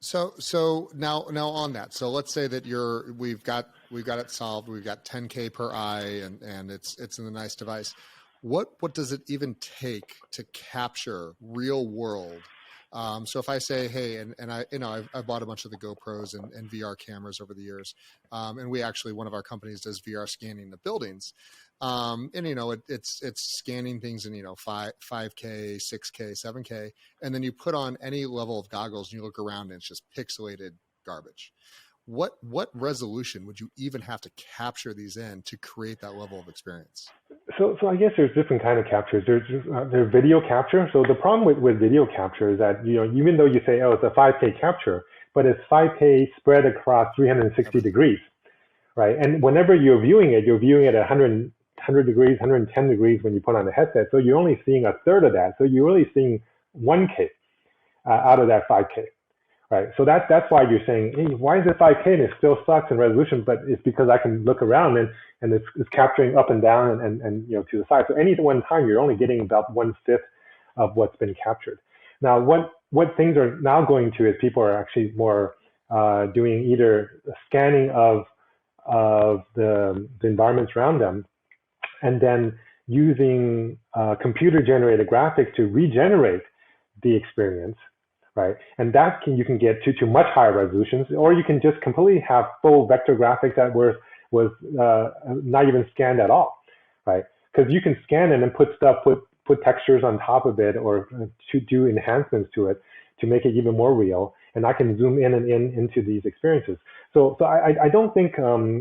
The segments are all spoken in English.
So now on that. So let's say that we've got it solved. We've got 10K per eye, and it's in a nice device. What does it even take to capture real world? So if I say, hey, and I've bought a bunch of the GoPros and VR cameras over the years, and we actually, one of our companies does VR scanning the buildings, and it's scanning things in 5K, 6K, 7K, and then you put on any level of goggles and you look around and it's just pixelated garbage. What resolution would you even have to capture these in to create that level of experience? So I guess there's different kind of captures. There's video capture. So the problem with video capture is that, even though you say, oh, it's a 5K capture, but it's 5K spread across 360 degrees, right? And whenever you're viewing it at 100 degrees, 110 degrees when you put on the headset. So you're only seeing a third of that. So you're really seeing 1K out of that 5K. Right, so that's why you're saying, hey, why is it 5K and it still sucks in resolution? But it's because I can look around and it's capturing up and down and to the side. So any one time you're only getting about 1/5 of what's been captured. Now, what things are now going to is people are actually more doing either scanning of the environments around them, and then using computer-generated graphics to regenerate the experience. Right, and that you can get to much higher resolutions, or you can just completely have full vector graphics that was not even scanned at all, right? Because you can scan it and put textures on top of it, or to do enhancements to it to make it even more real. And I can zoom in into these experiences. So I don't think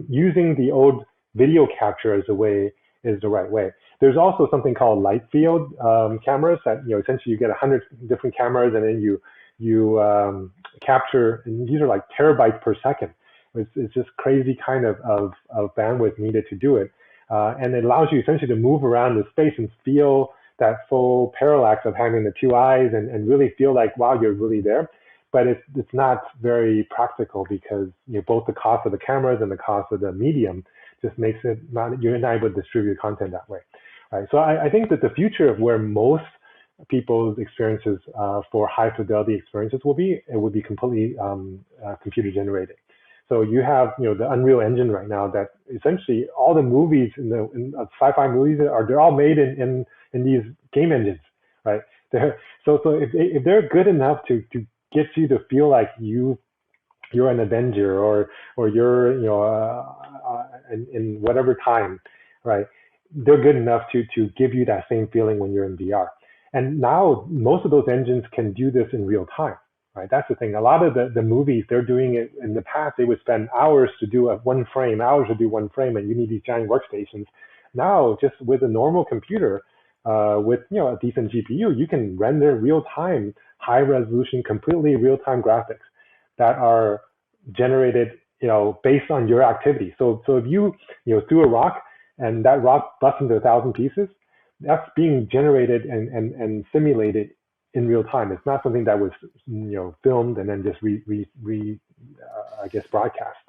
using the old video capture as a way is the right way. There's also something called light field cameras that essentially you get 100 different cameras and then you capture, and these are like terabytes per second. It's just crazy kind of bandwidth needed to do it. And it allows you essentially to move around the space and feel that full parallax of having the two eyes and really feel like, wow, you're really there. But it's not very practical because both the cost of the cameras and the cost of the medium just makes it you're not able to distribute content that way. Right? So I think that the future of where most people's experiences for high fidelity experiences would be completely computer generated. So you have the Unreal Engine right now that essentially all the movies in sci-fi movies they're all made in these game engines, right? So if they're good enough to get you to feel like you're an Avenger or you're in whatever time, right? They're good enough to give you that same feeling when you're in VR. And now most of those engines can do this in real time, right? That's the thing. A lot of the movies, they're doing it in the past. They would spend hours to do one frame, and you need these giant workstations. Now, just with a normal computer, with a decent GPU, you can render real time, high resolution, completely real time graphics that are generated, based on your activity. So if you threw a rock and that rock busts into 1,000 pieces, that's being generated and simulated in real time. It's not something that was filmed and then just broadcast.